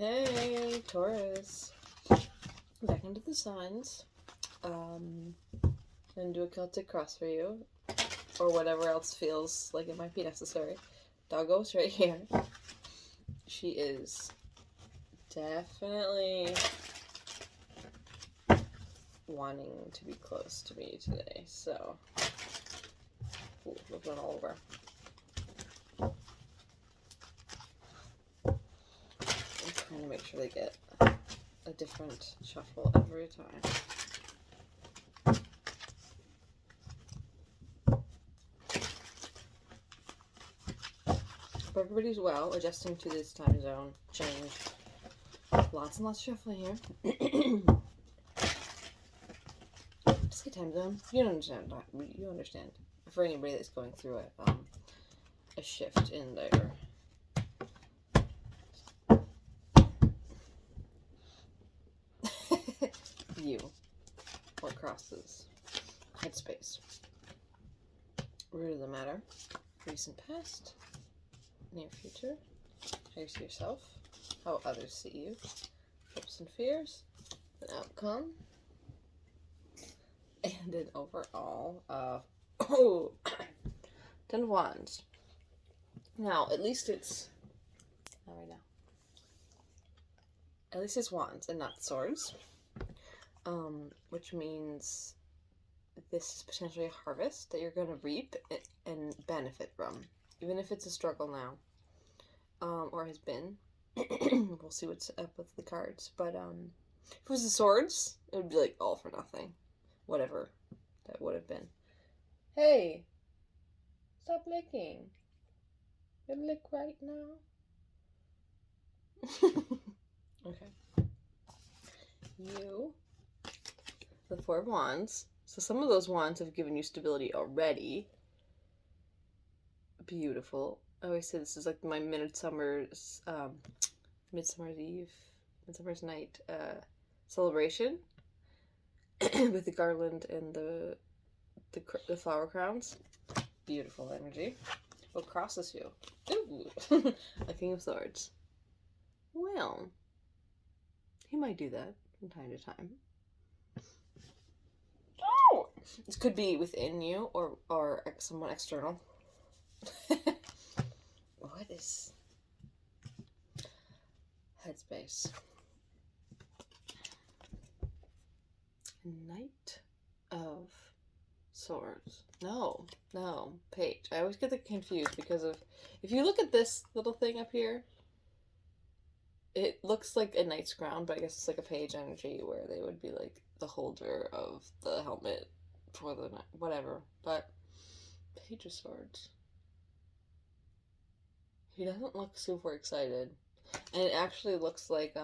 Hey, Taurus. Back into the signs. Gonna do a Celtic cross for you, or whatever else feels like it might be necessary. Doggo's right here. She is definitely wanting to be close to me today, so looking all over. I'm trying to make sure they get a different shuffle every time. But everybody's well, adjusting to this time zone change. Lots and lots of shuffling here. Just get time zone. You understand. You understand. For anybody that's going through a shift in their view or crosses headspace. Root of the matter. Recent past. Near future. How you see yourself. How others see you. Hopes and fears. An outcome. And an overall Ten of Wands. Now, at least it's not right now. At least it's wands and not swords. Which means this is potentially a harvest that you're going to reap and benefit from. Even if it's a struggle now. Or has been. We'll see what's up with the cards. But if it was the swords, it would be like all for nothing. Whatever that would have been. Hey! Stop licking. You lick right now. Okay. You. The Four of Wands. So some of those wands have given you stability already. Beautiful. I always say this is like my Midsummer's Night celebration with the garland and the flower crowns. Beautiful energy. What crosses you? Ooh. A King of Swords. Well, he might do that from time to time. Oh! This could be within you or someone external. What is headspace? Knight of Swords. No, page. I always get confused because of, if you look at this little thing up here, it looks like a knight's crown, but I guess it's like a page energy where they would be like the holder of the helmet for the whatever. But Page of Swords. He doesn't look super excited. And it actually looks like,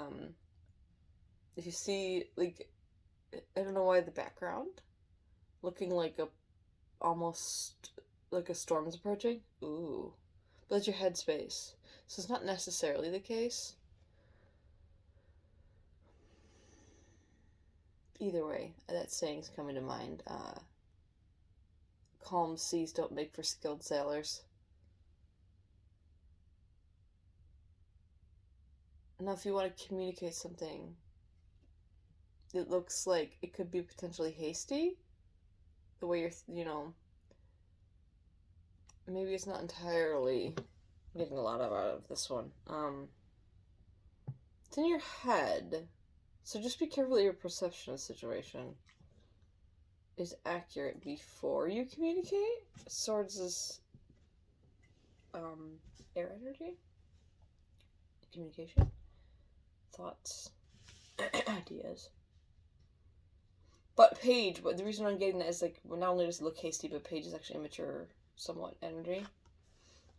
if you see, like, I don't know why the background, looking like almost like a storm's approaching. Ooh. But that's your headspace. So it's not necessarily the case. Either way, that saying's coming to mind. Calm seas don't make for skilled sailors. Now, if you want to communicate something, it looks like it could be potentially hasty. The way you're, maybe it's not entirely getting a lot out of this one. It's in your head, so just be careful that your perception of the situation is accurate before you communicate. Swords is air energy, communication, thoughts, ideas. But Page, but the reason I'm getting that is like, well, not only does it look hasty, but Page is actually immature, somewhat energy.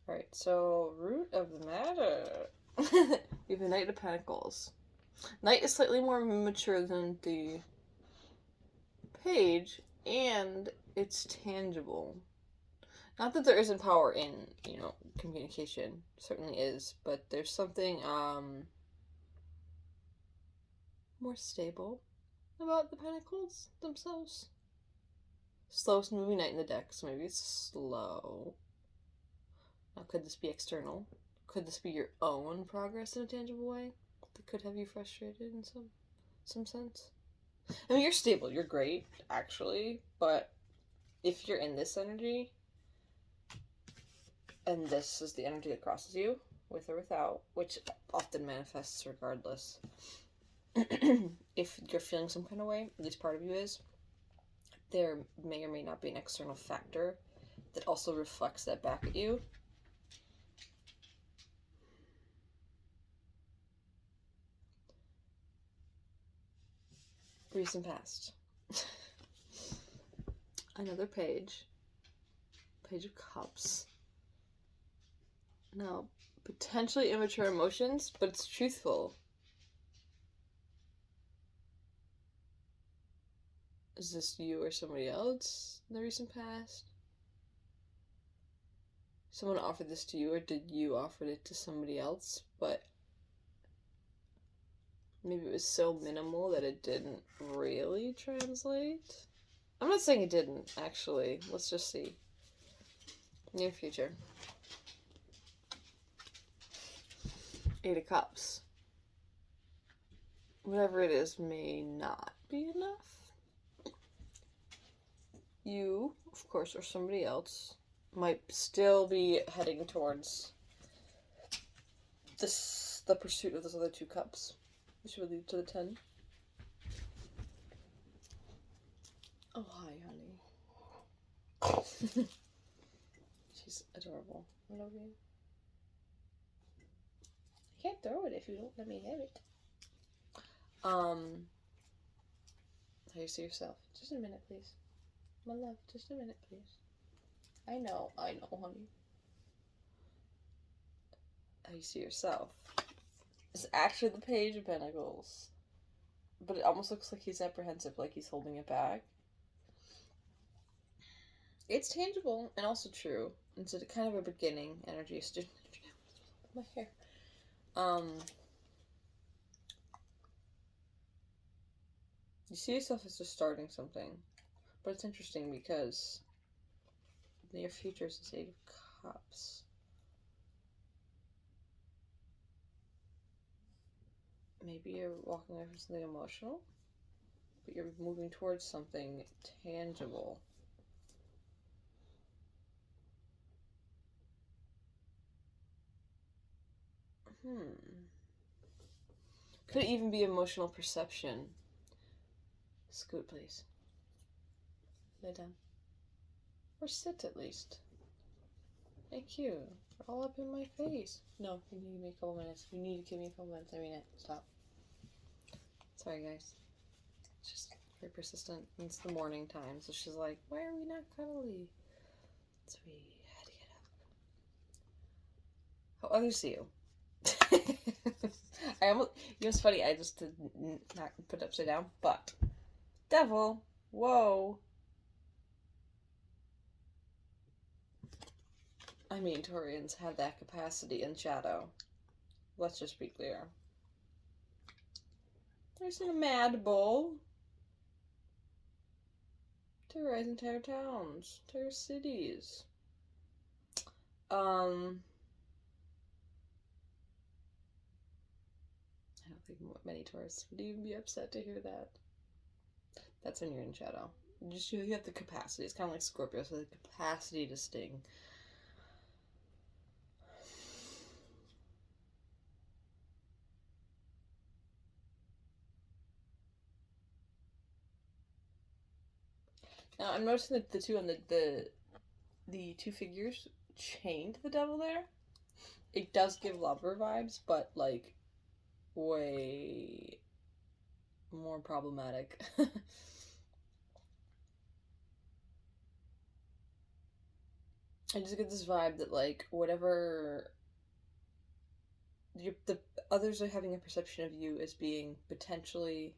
Alright, so root of the matter. We have the Knight of Pentacles. Knight is slightly more mature than the Page, and it's tangible. Not that there isn't power in, communication. Certainly is, but there's something more stable about the Pentacles themselves. Slowest moving knight in the deck, so maybe it's slow. Now, could this be external? Could this be your own progress in a tangible way? that could have you frustrated in some sense. I mean, you're stable, you're great, actually, but if you're in this energy, and this is the energy that crosses you, with or without, which often manifests regardless, if you're feeling some kind of way, at least part of you is, there may or may not be an external factor that also reflects that back at you. Recent past. Another page. Page of Cups. Now, potentially immature emotions, but it's truthful. Is this you or somebody else in the recent past? Someone offered this to you, or did you offer it to somebody else, but maybe it was so minimal that it didn't really translate? I'm not saying it didn't, actually. Let's just see. Near future. Eight of Cups. Whatever it is may not be enough. You, of course, or somebody else might still be heading towards the pursuit of those other two cups, which would lead to the 10. Oh, hi, honey. She's adorable. I love you. I can't throw it if you don't let me have it. How you see yourself? Just a minute, please. My love, just a minute, please. I know, honey. How you see yourself? It's actually the Page of Pentacles. But it almost looks like he's apprehensive, like he's holding it back. It's tangible and also true. It's a kind of a beginning energy. Student energy. My hair. You see yourself as just starting something. But it's interesting because near future is this 8 of Cups. Maybe you're walking away from something emotional, but you're moving towards something tangible. Could it even be emotional perception? Scoot, please. Lay down. Or sit, at least. Thank you. You're all up in my face. No, you need to give me a couple minutes. You need to give me a couple minutes. I mean it. Stop. Sorry, guys. It's just very persistent. It's the morning time, so she's like, why are we not cuddly? So we had to get up. How others see you. I almost, you know what's funny, I just did not put it upside down, but Devil, whoa. I mean, Taurians have that capacity in shadow. Let's just be clear. There's a mad bull. Terrorize entire towns, entire cities. I don't think many tourists would even be upset to hear that. That's when you're in shadow. You have the capacity. It's kind of like Scorpio, so the capacity to sting. Now I'm noticing that the two on the two figures chained the devil there. It does give lover vibes, but like way more problematic. I just get this vibe that like whatever the others are having a perception of you as being potentially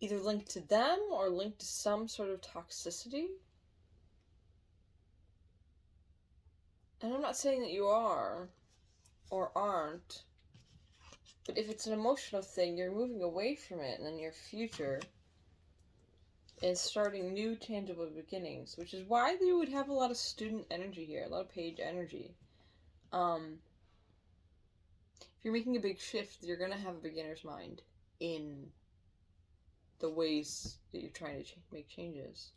either linked to them or linked to some sort of toxicity. And I'm not saying that you are or aren't, but if it's an emotional thing, you're moving away from it in the near future and starting new tangible beginnings, which is why you would have a lot of student energy here, a lot of Page energy. If you're making a big shift, you're gonna have a beginner's mind in the ways that you're trying to make changes.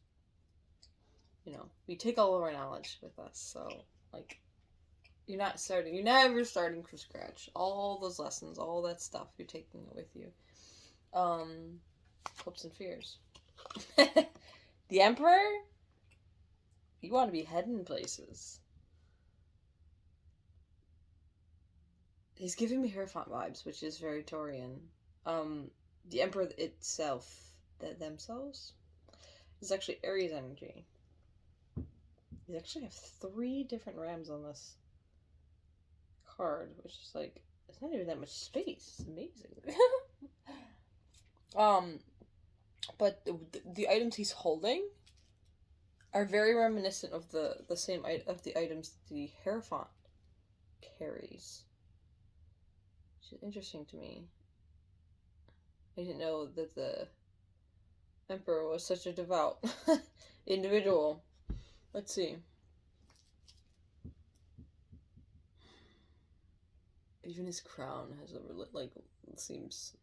You know, we take all of our knowledge with us, so, like, you're never starting from scratch. All those lessons, all that stuff, you're taking it with you. Hopes and fears. The Emperor? You want to be heading places. He's giving me Hierophant vibes, which is very Taurian. The Emperor itself, themselves, is actually Aries energy. You actually have 3 different Rams on this card, which is like, it's not even that much space. It's amazing. But the items he's holding are very reminiscent of the same of the items the Hierophant carries. Which is interesting to me. I didn't know that the Emperor was such a devout individual. Let's see. Even his crown has a, like, it seems...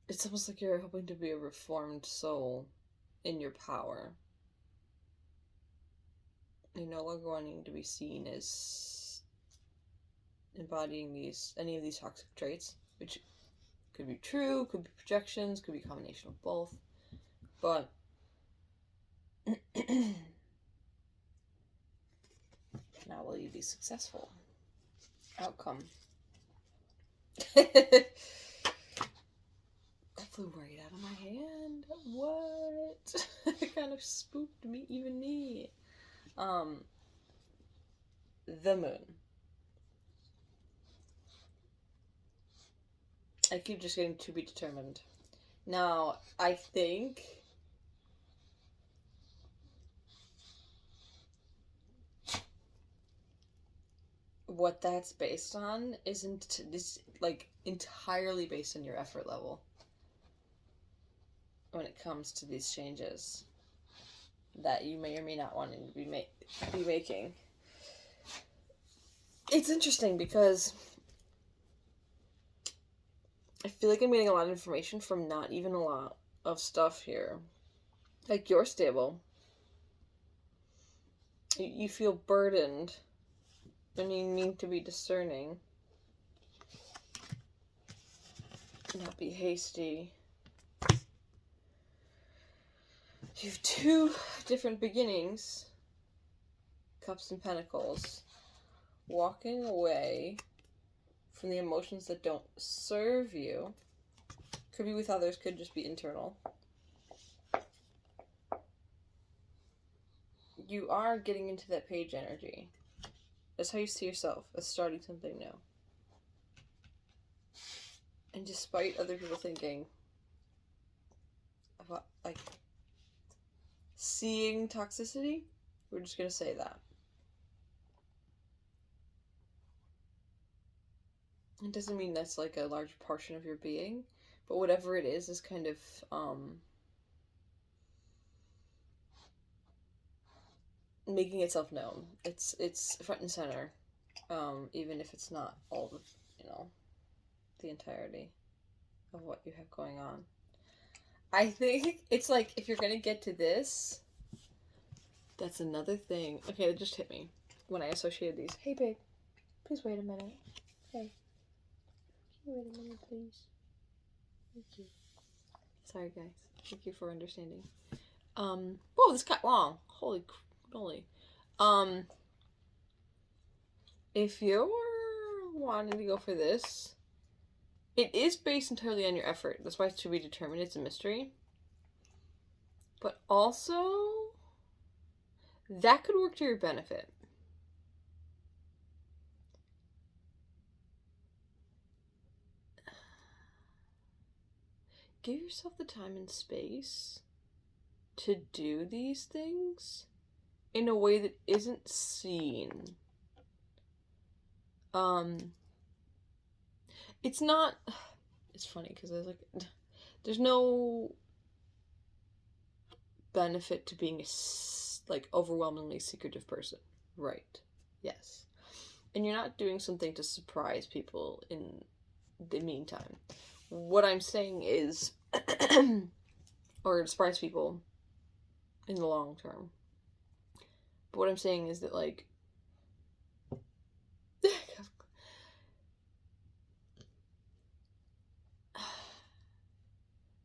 It's almost like you're hoping to be a reformed soul in your power. You're no longer wanting to be seen as embodying any of these toxic traits, which could be true, could be projections, could be a combination of both. But now will you be successful? Outcome. That flew right out of my hand. What? It kind of spooked me, even me. The moon. I keep just getting to be determined. Now, I think what that's based on is like entirely based on your effort level when it comes to these changes that you may or may not want to be making. It's interesting because I feel like I'm getting a lot of information from not even a lot of stuff here. Like, you're stable. You feel burdened. And you need to be discerning. Not be hasty. You have 2 different beginnings. Cups and Pentacles. Walking away from the emotions that don't serve you. Could be with others, could just be internal. You are getting into that Page energy. That's how you see yourself, as starting something new. And despite other people thinking about, like, seeing toxicity, we're just gonna say that. It doesn't mean that's like a large portion of your being, but whatever it is kind of, making itself known. It's front and center, even if it's not all the, the entirety of what you have going on. I think it's like, if you're gonna get to this, that's another thing. Okay, that just hit me when I associated these. Hey, babe, please wait a minute. Hey, can you wait a minute, please? Thank you. Sorry, guys. Thank you for understanding. Whoa, this got long. Holy moly. If you're wanting to go for this, it is based entirely on your effort. That's why it's to be determined. It's a mystery. But also, that could work to your benefit. Give yourself the time and space to do these things in a way that isn't seen. It's not... It's funny because there's no benefit to being like, overwhelmingly secretive person. Right. Yes. And you're not doing something to surprise people in the meantime. What I'm saying is, or surprise people in the long term. But what I'm saying is that, like,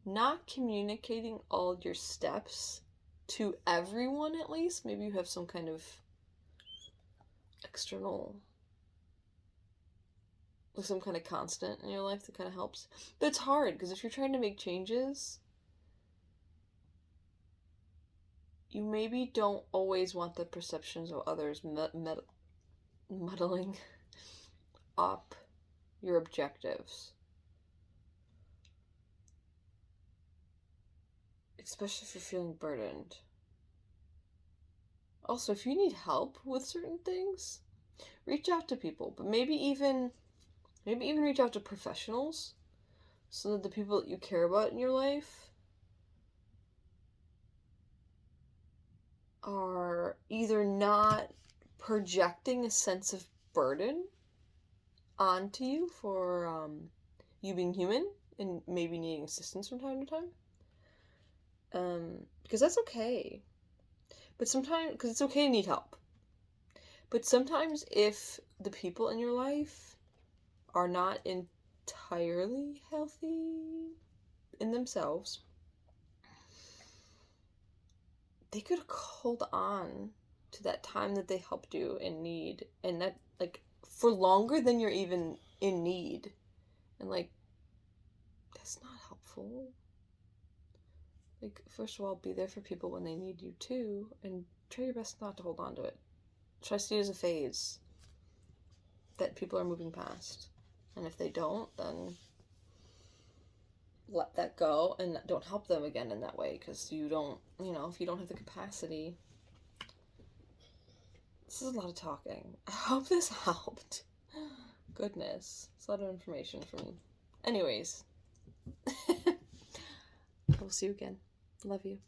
not communicating all your steps to everyone, at least. Maybe you have some kind of external, like some kind of constant in your life that kind of helps. But it's hard, because if you're trying to make changes, you maybe don't always want the perceptions of others muddling up your objectives. Especially if you're feeling burdened. Also, if you need help with certain things, reach out to people. But maybe even reach out to professionals, so that the people that you care about in your life are either not projecting a sense of burden onto you for you being human and maybe needing assistance from time to time. Because that's okay. But sometimes, because it's okay to need help. But sometimes if the people in your life are not entirely healthy in themselves, they could hold on to that time that they helped you in need, and that, like, for longer than you're even in need. And, like, that's not helpful. Like, first of all, be there for people when they need you too, and try your best not to hold on to it. Try to see it as a phase that people are moving past. And if they don't, then let that go and don't help them again in that way, because you don't, if you don't have the capacity. This is a lot of talking. I hope this helped. Goodness. It's a lot of information from... Anyways. I will see you again. Love you.